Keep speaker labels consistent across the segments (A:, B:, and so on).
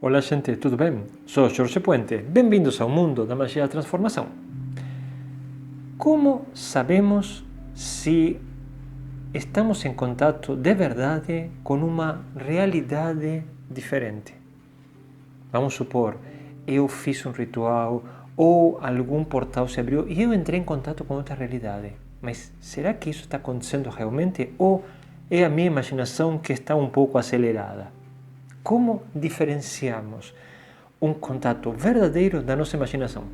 A: Olá gente, tudo bem? Sou Jorge Puente, bem-vindos ao mundo da magia da transformação. Como sabemos se estamos em contato de verdade com uma realidade diferente? Vamos supor, eu fiz um ritual ou algum portal se abriu e eu entrei em contato com outra realidade. Mas será que isso está acontecendo realmente ou é a minha imaginação que está um pouco acelerada? Como diferenciamos um contato verdadeiro da nossa imaginação?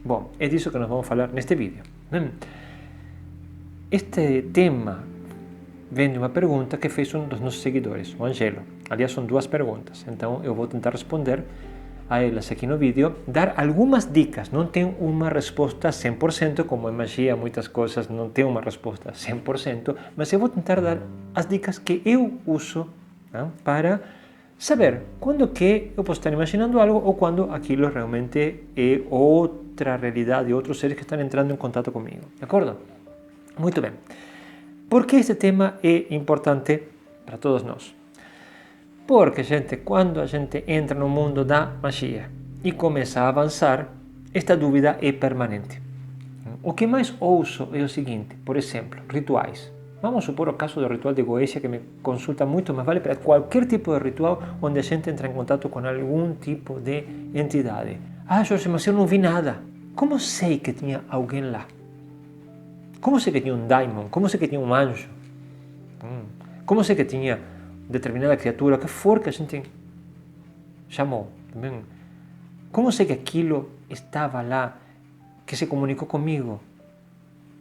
A: Bom, é disso que nós vamos falar neste vídeo. Este tema vem de uma pergunta que fez um dos nossos seguidores, o Angelo. Aliás, são duas perguntas, então eu vou tentar responder a elas aqui no vídeo, dar algumas dicas. Não tem uma resposta 100%, como em magia muitas coisas não tem uma resposta 100%, mas eu vou tentar dar as dicas que eu uso para saber quando que eu posso estar imaginando algo ou quando aquilo realmente é outra realidade, outros seres que estão entrando em contato comigo. De acordo? Muito bem. Por que este tema é importante para todos nós? Porque, gente, quando a gente entra no mundo da magia e começa a avançar, esta dúvida é permanente. O que mais ouço é o seguinte, por exemplo, rituais. Vamos supor o caso do ritual de Goetia, que me consulta muito, mas vale para qualquer tipo de ritual onde a gente entra em contato com algum tipo de entidade. Ah, Jorge, mas eu não vi nada. Como sei que tinha alguém lá? Como sei que tinha um daimon? Como sei que tinha um anjo? Como sei que tinha determinada criatura, que for que a gente chamou? Como sei que aquilo estava lá, que se comunicou comigo?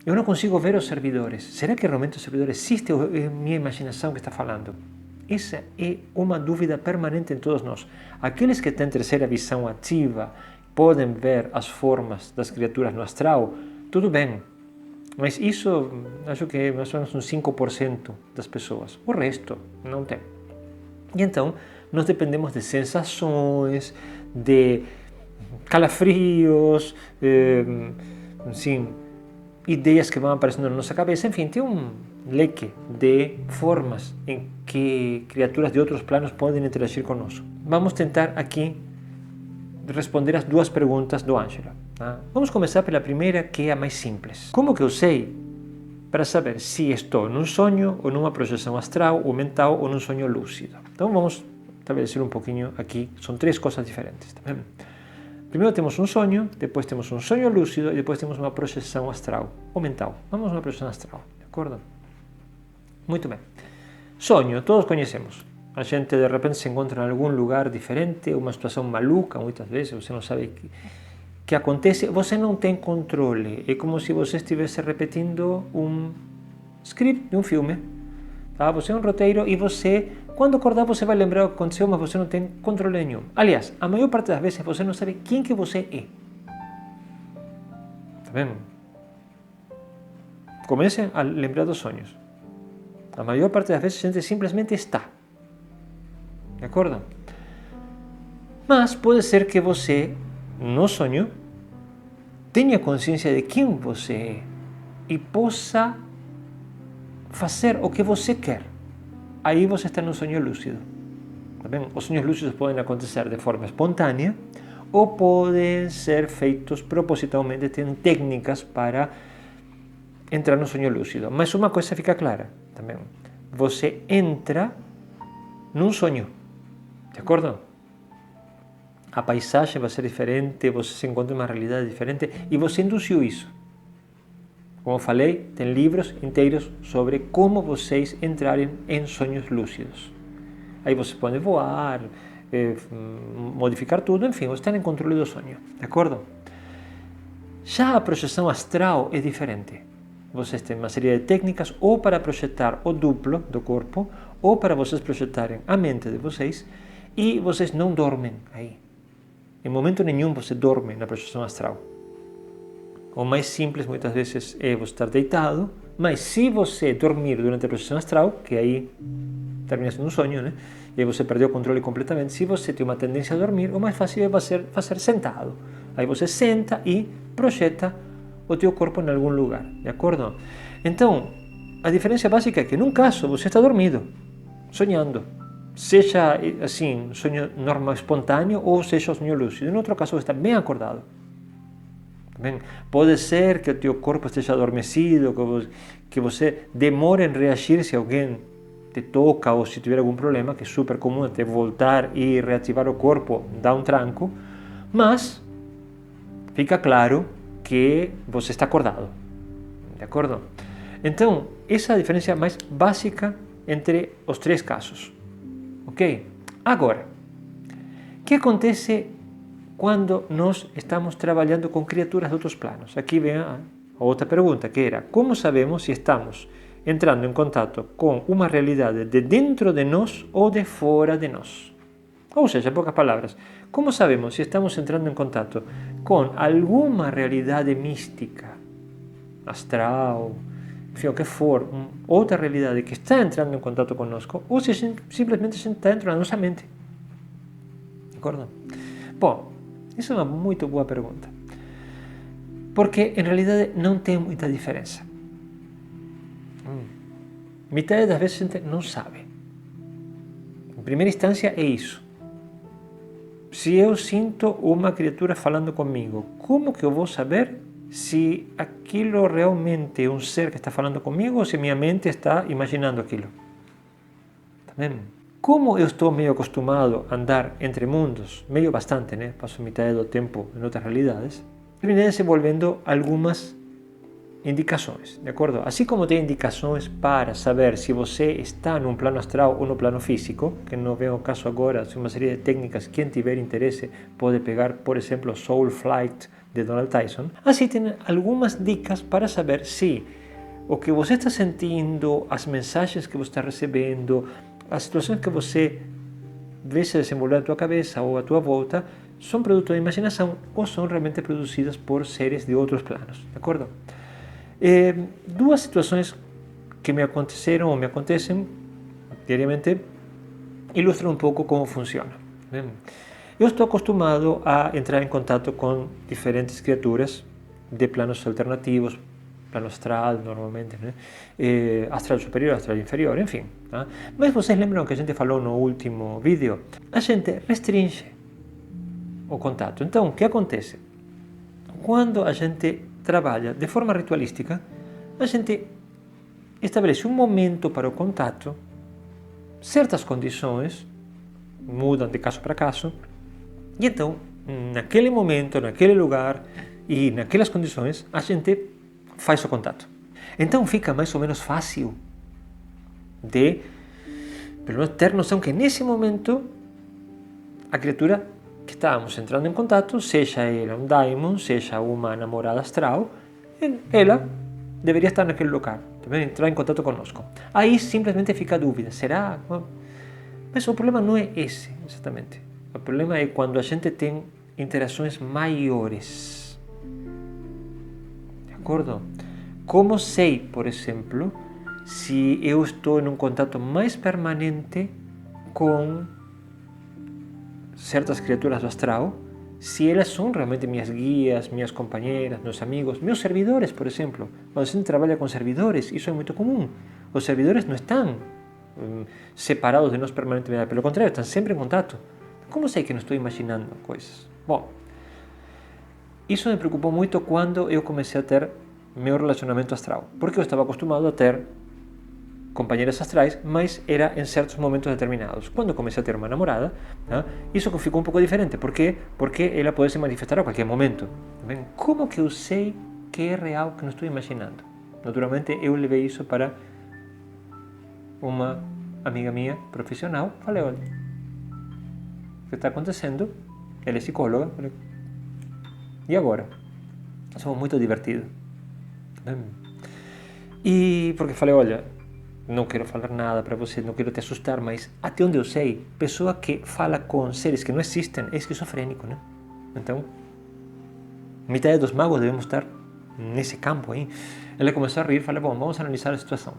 A: Eu não consigo ver os servidores. Será que realmente o servidor existe ou é minha imaginação que está falando? Essa é uma dúvida permanente em todos nós. Aqueles que têm terceira visão ativa podem ver as formas das criaturas no astral, tudo bem. Mas isso, acho que é mais ou menos uns 5% das pessoas. O resto não tem. E então, nós dependemos de sensações, de calafrios, ideias que vão aparecendo na nossa cabeça. Enfim, tem um leque de formas em que criaturas de outros planos podem interagir conosco. Vamos tentar aqui responder as duas perguntas do Ângelo. Vamos começar pela primeira, que é a mais simples. Como que eu sei para saber se estou num sonho ou numa projeção astral ou mental ou num sonho lúcido? Então vamos estabelecer um pouquinho aqui, são três coisas diferentes. Tá bem? Primeiro temos um sonho, depois temos um sonho lúcido e depois temos uma projeção astral ou mental. Vamos uma projeção astral, de acordo? Muito bem. Sonho, todos conhecemos. A gente de repente se encontra em algum lugar diferente, uma situação maluca, muitas vezes, você não sabe o que acontece, você não tem controle. É como se você estivesse repetindo um script de um filme. Tá? Você é um roteiro e você, quando acordar, você vai lembrar o que aconteceu, mas você não tem controle nenhum. Aliás, a maior parte das vezes você não sabe quem que você é. Tá vendo? Comece a lembrar dos sonhos. A maior parte das vezes a gente simplesmente está. De acordo? Mas pode ser que você, no sonho, tenha consciência de quem você é e possa fazer o que você quer. Aí você está no sonho lúcido. Tá bem? Os sonhos lúcidos podem acontecer de forma espontânea ou podem ser feitos propositalmente, tem técnicas para entrar no sonho lúcido. Mas uma coisa fica clara também. Você entra num sonho. De acordo? A paisagem vai ser diferente, você se encontra em uma realidade diferente e você induziu isso. Como eu falei, tem livros inteiros sobre como vocês entrarem em sonhos lúcidos. Aí você pode voar, modificar tudo, enfim, você está em controle do sonho. De acordo? Já a projeção astral é diferente. Vocês têm uma série de técnicas ou para projetar o duplo do corpo ou para vocês projetarem a mente de vocês e vocês não dormem aí. Em momento nenhum você dorme na projeção astral. O mais simples muitas vezes é você estar deitado, mas se você dormir durante a projeção astral, que aí termina sendo um sonho, né? E aí você perdeu o controle completamente. Se você tem uma tendência a dormir, o mais fácil é fazer sentado. Aí você senta e projeta o teu corpo em algum lugar, de acordo? Então, a diferença básica é que num caso você está dormido, sonhando. seja assim, sonho normal, espontâneo, ou seja um sonho lúcido. No outro caso, você está bem acordado. Bem, pode ser que o teu corpo esteja adormecido, que você demore em reagir se alguém te toca ou se tiver algum problema, que é super comum até voltar e reativar o corpo, dá um tranco, mas fica claro que você está acordado, de acordo? Então, essa é a diferença mais básica entre os três casos, ok? Agora, o que acontece quando nós estamos trabalhando com criaturas de outros planos? Aqui vem a outra pergunta, que era, como sabemos se estamos entrando em contato com uma realidade de dentro de nós ou de fora de nós? Ou seja, em poucas palavras, como sabemos se estamos entrando em contato com alguma realidade mística, astral, enfim, o que for, outra realidade que está entrando em contato conosco, ou se simplesmente está dentro da nossa mente? De acordo? Bom, isso é uma muito boa pergunta, porque em realidade não tem muita diferença. Metade das vezes a gente não sabe. Em primeira instância é isso. Se eu sinto uma criatura falando comigo, como que eu vou saber se aquilo realmente é um ser que está falando comigo ou se minha mente está imaginando aquilo? Tá vendo? Como eu estou meio acostumado a andar entre mundos, meio bastante, né? Passo metade do tempo em outras realidades, terminei desenvolvendo algumas indicações, de acordo? Assim como tem indicações para saber se você está num plano astral ou no plano físico, que não vem ao caso agora, são uma série de técnicas, quem tiver interesse pode pegar, por exemplo, Soul Flight de Donald Tyson. Assim tem algumas dicas para saber se o que você está sentindo, as mensagens que você está recebendo, as situações que você vê se desenvolver na tua cabeça ou à tua volta, são produto da imaginação ou são realmente produzidas por seres de outros planos, de acordo? Duas situações que me aconteceram ou me acontecem diariamente ilustram um pouco como funciona. Eu estou acostumado a entrar em contato com diferentes criaturas de planos alternativos, plano astral normalmente, né? Astral superior, astral inferior, enfim. Tá? Mas vocês lembram que a gente falou no último vídeo? A gente restringe o contato. Então, o que acontece? Quando a gente trabalha de forma ritualística, a gente estabelece um momento para o contato, certas condições mudam de caso para caso, e então, naquele momento, naquele lugar e naquelas condições, a gente faz o contato. Então fica mais ou menos fácil de, pelo menos, ter noção que nesse momento a criatura que estávamos entrando em contato, seja ela um daimon, seja uma namorada astral, ela deveria estar naquele lugar, entrar em contato conosco. Aí simplesmente fica a dúvida, será? Mas o problema não é esse, exatamente. O problema é quando a gente tem interações maiores. De acordo? Como sei, por exemplo, se eu estou em um contato mais permanente com certas criaturas do astral, se elas são realmente minhas guias, minhas companheiras, meus amigos, meus servidores, por exemplo. Quando a gente trabalha com servidores, isso é muito comum. Os servidores não estão separados de nós permanentemente, pelo contrário, estão sempre em contato. Como sei que não estou imaginando coisas? Bom, isso me preocupou muito quando eu comecei a ter meu relacionamento astral, porque eu estava acostumado a ter companheiras astrais, mas era em certos momentos determinados. Quando eu comecei a ter uma namorada, isso ficou um pouco diferente. Por quê? Porque ela pode se manifestar a qualquer momento. Como que eu sei que é real, que não estou imaginando? Naturalmente, eu levei isso para uma amiga minha profissional. Falei, olha, o que está acontecendo? Ela é psicóloga. Falei, e agora? Isso é muito divertido. E porque falei, olha, não quero falar nada para você, não quero te assustar, mas até onde eu sei, pessoa que fala com seres que não existem é esquizofrênico, né? Então, metade dos magos devemos estar nesse campo aí. Ela começou a rir e falou, bom, vamos analisar a situação.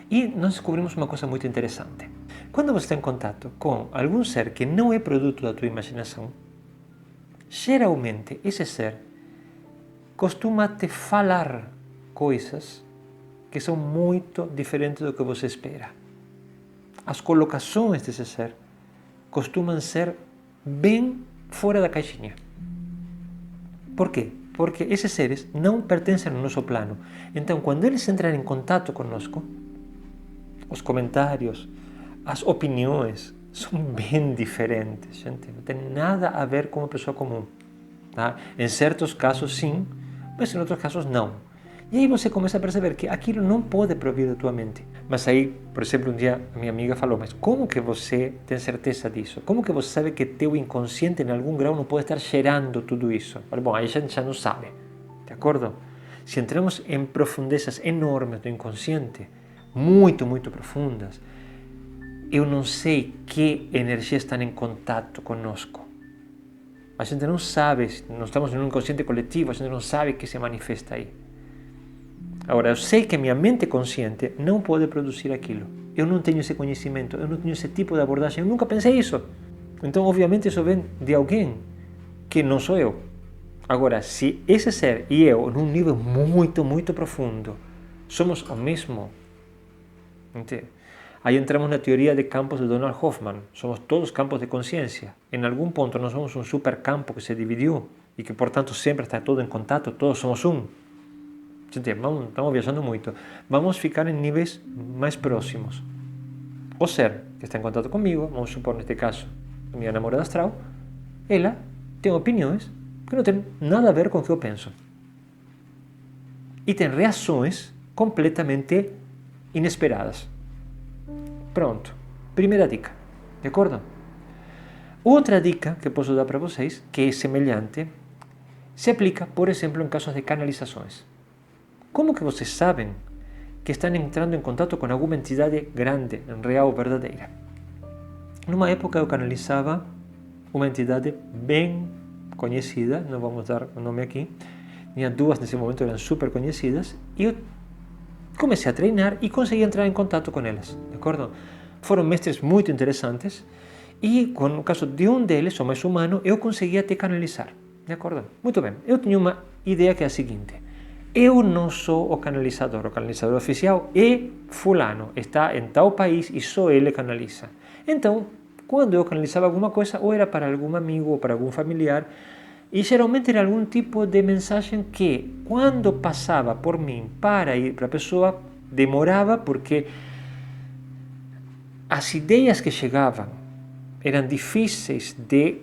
A: E nós descobrimos uma coisa muito interessante. Quando você está em contato com algum ser que não é produto da tua imaginação, geralmente esse ser costuma te falar coisas que são muito diferentes do que você espera. as colocações desse ser costumam ser bem fora da caixinha. Por quê? Porque esses seres não pertencem ao nosso plano. Então, quando eles entrarem em contato conosco, os comentários, as opiniões são bem diferentes, gente. Não tem nada a ver com uma pessoa comum. Tá? Em certos casos, sim, mas em outros casos, não. E aí você começa a perceber que aquilo não pode provir da tua mente. Mas aí, por exemplo, um dia a minha amiga falou, mas como que você tem certeza disso? Como que você sabe que teu inconsciente em algum grau não pode estar gerando tudo isso? Falei, bom, aí a gente já não sabe, de acordo? Se entramos em profundezas enormes do inconsciente, muito, muito profundas, eu não sei que energias estão em contato conosco. A gente não sabe, não estamos em um inconsciente coletivo, a gente não sabe que se manifesta aí. Agora, eu sei que minha mente consciente não pode produzir aquilo. Eu não tenho esse conhecimento, eu não tenho esse tipo de abordagem, eu nunca pensei isso. Então, obviamente, isso vem de alguém que não sou eu. Agora, se esse ser e eu, num nível muito, muito profundo, somos o mesmo, entende? Aí entramos na teoria de campos de Donald Hoffman. Somos todos campos de consciência. Em algum ponto nós somos um supercampo que se dividiu e que, portanto, sempre está todo em contato, todos somos um. Estamos viajando muito. Vamos ficar em níveis mais próximos. O ser que está em contato comigo, vamos supor neste caso, a minha namorada astral, ela tem opiniões que não têm nada a ver com o que eu penso. E tem reações completamente inesperadas. Pronto. Primeira dica. De acordo? Outra dica que posso dar para vocês, que é semelhante, se aplica, por exemplo, em casos de canalizações. Como que vocês sabem que estão entrando em contato com alguma entidade grande, real, verdadeira? Numa época eu canalizava uma entidade bem conhecida, não vamos dar o nome aqui, tinha duas nesse momento, eram super conhecidas, e eu comecei a treinar e consegui entrar em contato com elas, de acordo? Foram mestres muito interessantes e, no caso de um deles, o mais humano, eu consegui até canalizar, de acordo? Muito bem, eu tinha uma ideia que é a seguinte: eu não sou o canalizador oficial é fulano, está em tal país e só ele canaliza. Então, quando eu canalizava alguma coisa, ou era para algum amigo ou para algum familiar, e geralmente era algum tipo de mensagem que, quando passava por mim para ir para a pessoa, demorava porque as ideias que chegavam eram difíceis de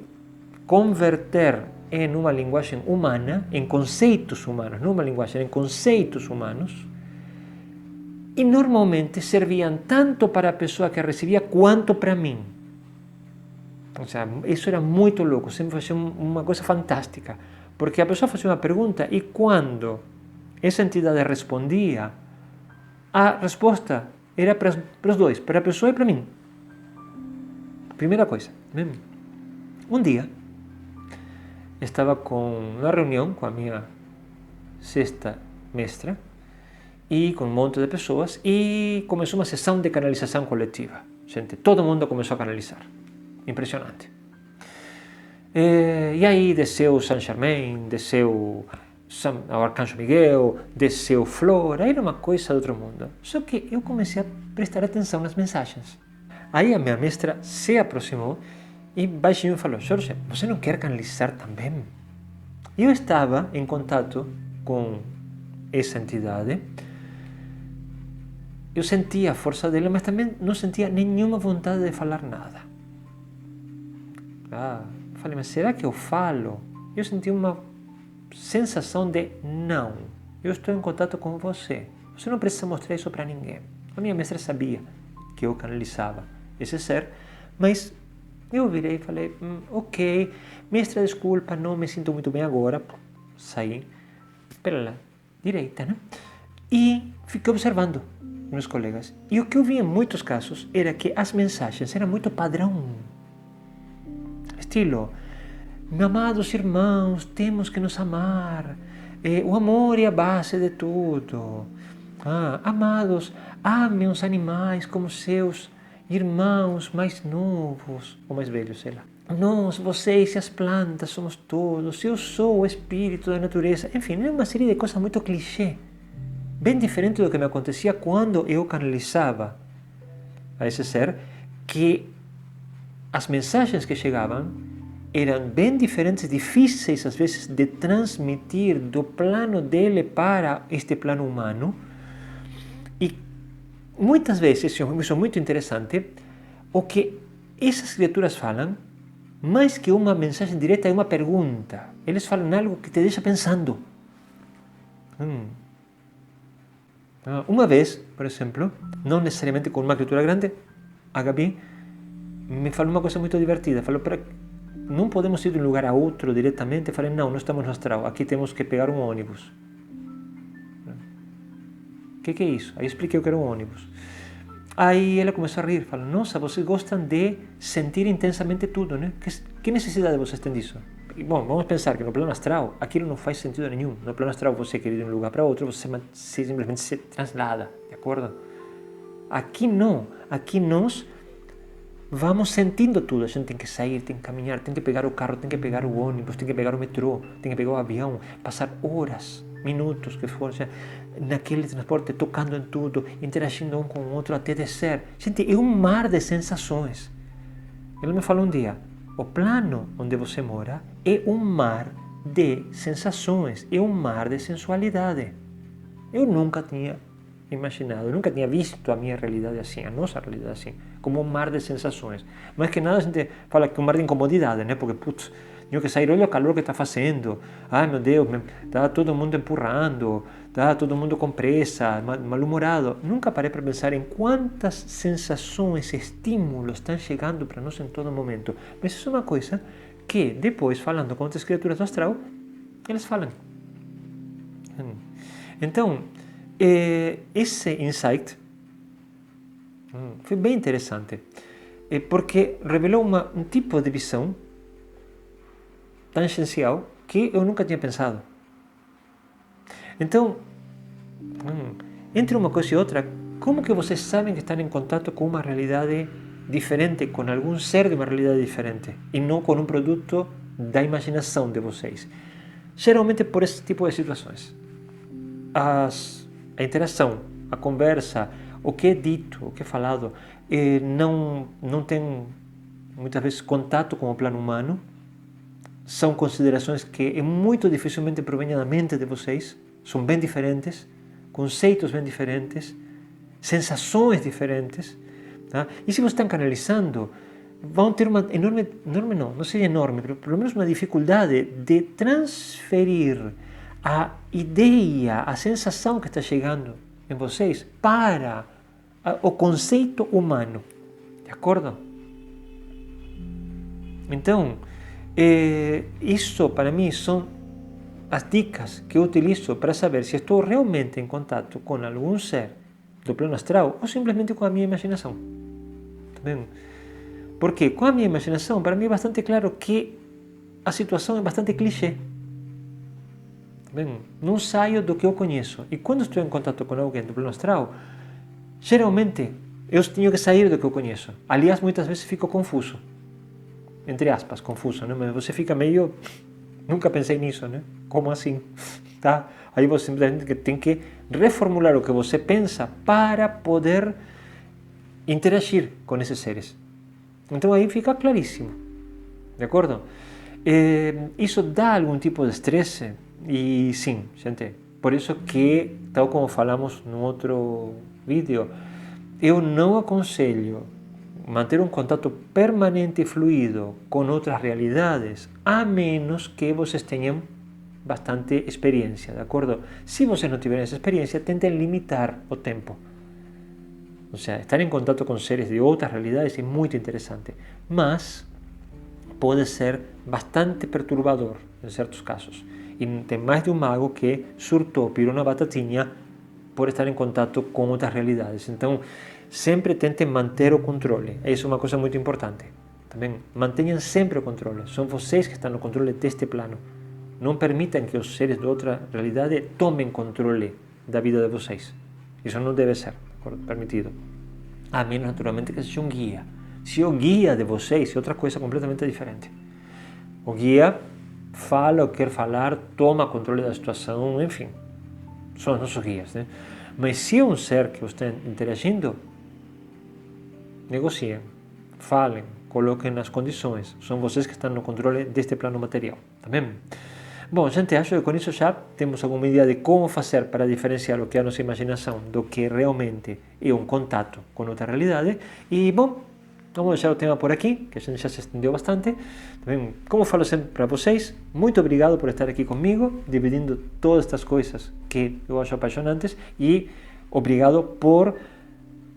A: converter em uma linguagem humana, em conceitos humanos, não uma linguagem, em conceitos humanos, e normalmente serviam tanto para a pessoa que recebia quanto para mim. Ou seja, isso era muito louco, sempre foi uma coisa fantástica, porque a pessoa fazia uma pergunta e quando essa entidade respondia, a resposta era para os dois, para a pessoa e para mim. Primeira coisa, um dia estava com uma reunião com a minha sexta mestra e com um monte de pessoas e começou uma sessão de canalização coletiva. Gente, todo mundo começou a canalizar. Impressionante. E aí desceu Saint Germain, desceu o Arcanjo Miguel, desceu Flor, aí era uma coisa do outro mundo. Só que eu comecei a prestar atenção nas mensagens. Aí a minha mestra se aproximou e baixinho falou: Jorge, você não quer canalizar também? Eu estava em contato com essa entidade, eu sentia a força dela, mas também não sentia nenhuma vontade de falar nada. Falei, mas será que eu falo? Eu senti uma sensação de não, eu estou em contato com você, você não precisa mostrar isso para ninguém. A minha mestra sabia que eu canalizava esse ser, mas eu virei e falei, ok, mestra, desculpa, não me sinto muito bem agora. Saí pela direita, né? E fiquei observando meus colegas. E o que eu vi em muitos casos era que as mensagens eram muito padrão. Estilo, meus amados irmãos, temos que nos amar. O amor é a base de tudo. Amados, amem os animais como seus irmãos mais novos ou mais velhos, sei lá. Nós, vocês e as plantas somos todos. Eu sou o espírito da natureza. Enfim, é uma série de coisas muito clichê. Bem diferente do que me acontecia quando eu canalizava a esse ser que as mensagens que chegavam eram bem diferentes, difíceis às vezes de transmitir do plano dele para este plano humano. E muitas vezes, isso é muito interessante, o que essas criaturas falam, mais que uma mensagem direta, é uma pergunta. Eles falam algo que te deixa pensando. Uma vez, por exemplo, não necessariamente com uma criatura grande, a Gabi me falou uma coisa muito divertida. Falou, não podemos ir de um lugar a outro diretamente. Eu falei, não estamos no astral, aqui temos que pegar um ônibus. O que é isso? Aí expliquei o que era um ônibus. Aí ela começou a rir, falou, nossa, vocês gostam de sentir intensamente tudo, né? Que necessidade vocês têm disso? E, bom, vamos pensar que no plano astral, aquilo não faz sentido nenhum. No plano astral, você quer ir de um lugar para outro, você simplesmente se traslada, de acordo? Aqui não, aqui nós vamos sentindo tudo. A gente tem que sair, tem que caminhar, tem que pegar o carro, tem que pegar o ônibus, tem que pegar o metrô, tem que pegar o avião, passar horas, minutos, que for, naquele transporte, tocando em tudo, interagindo um com o outro até descer. Gente, é um mar de sensações. Ele me falou um dia, o plano onde você mora é um mar de sensações, é um mar de sensualidade. Eu nunca tinha imaginado, eu nunca tinha visto a minha realidade assim, a nossa realidade assim, como um mar de sensações. Mais que nada a gente fala que é um mar de incomodidade, né? Porque, putz, tenho que sair, olha o calor que está fazendo, ai meu Deus, está todo mundo empurrando, está todo mundo com pressa, mal-humorado. Nunca parei para pensar em quantas sensações, estímulos estão chegando para nós em todo momento. Mas isso é uma coisa que depois, falando com outras criaturas do astral, eles falam. Então, esse insight foi bem interessante, porque revelou um tipo de visão tangencial que eu nunca tinha pensado. Então, entre uma coisa e outra, como que vocês sabem que estão em contato com uma realidade diferente, com algum ser de uma realidade diferente, e não com um produto da imaginação de vocês? Geralmente por esse tipo de situações. A interação, a conversa, o que é dito, o que é falado, não tem muitas vezes contato com o plano humano. São considerações que muito dificilmente provêm da mente de vocês, são bem diferentes, conceitos bem diferentes, sensações diferentes. Tá? E se vocês estão canalizando, vão ter uma enorme não seria enorme, mas pelo menos uma dificuldade de transferir a ideia, a sensação que está chegando em vocês para o conceito humano. De acordo? Então, isso para mim são as dicas que eu utilizo para saber se estou realmente em contato com algum ser do plano astral ou simplesmente com a minha imaginação. Tá vendo? Porque com a minha imaginação, para mim é bastante claro que a situação é bastante clichê. Tá vendo? Não saio do que eu conheço. E quando estou em contato com alguém do plano astral, geralmente eu tenho que sair do que eu conheço. Aliás, muitas vezes fico confuso. Entre aspas, confuso, né? Mas você fica meio... Nunca pensei nisso, né? Como assim? Tá? Aí você simplesmente tem que reformular o que você pensa para poder interagir com esses seres. Então aí fica claríssimo. De acordo? Isso dá algum tipo de estresse? E sim, gente. Por isso que, tal como falamos no outro vídeo, eu não aconselho manter um contato permanente e fluido com outras realidades, a menos que vocês tenham bastante experiência, de acordo? Se vocês não tiverem essa experiência, tentem limitar o tempo. Ou seja, estar em contato com seres de outras realidades é muito interessante, mas pode ser bastante perturbador em certos casos. E tem mais de um mago que surtou, pirou na batatinha por estar em contato com outras realidades. Então, sempre tentem manter o controle. Isso é uma coisa muito importante. Também mantenham sempre o controle. São vocês que estão no controle deste plano. Não permitam que os seres de outra realidade tomem controle da vida de vocês. Isso não deve ser permitido. A menos, naturalmente, que seja um guia. Se o guia de vocês é outra coisa completamente diferente. O guia fala o que quer falar, toma controle da situação, enfim. São os nossos guias, né? Mas se é um ser que você está interagindo, negociem. falem, coloquem as condições. São vocês que estão no controle deste plano material, tá bem? Bom, gente, acho que com isso já temos alguma ideia de como fazer para diferenciar o que é a nossa imaginação do que realmente é um contato com outra realidade. E, bom, vamos deixar o tema por aqui, que a gente já se estendeu bastante. Também, como falo sempre para vocês, muito obrigado por estar aqui comigo, dividindo todas estas coisas que eu acho apaixonantes, e obrigado por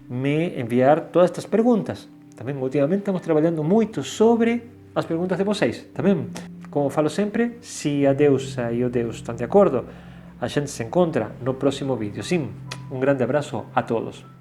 A: me enviar todas estas perguntas. Também, ultimamente, estamos trabalhando muito sobre as perguntas de vocês, tá bem? Como falo sempre, se a deusa e o Deus estão de acordo, a gente se encontra no próximo vídeo. Sim, um grande abraço a todos.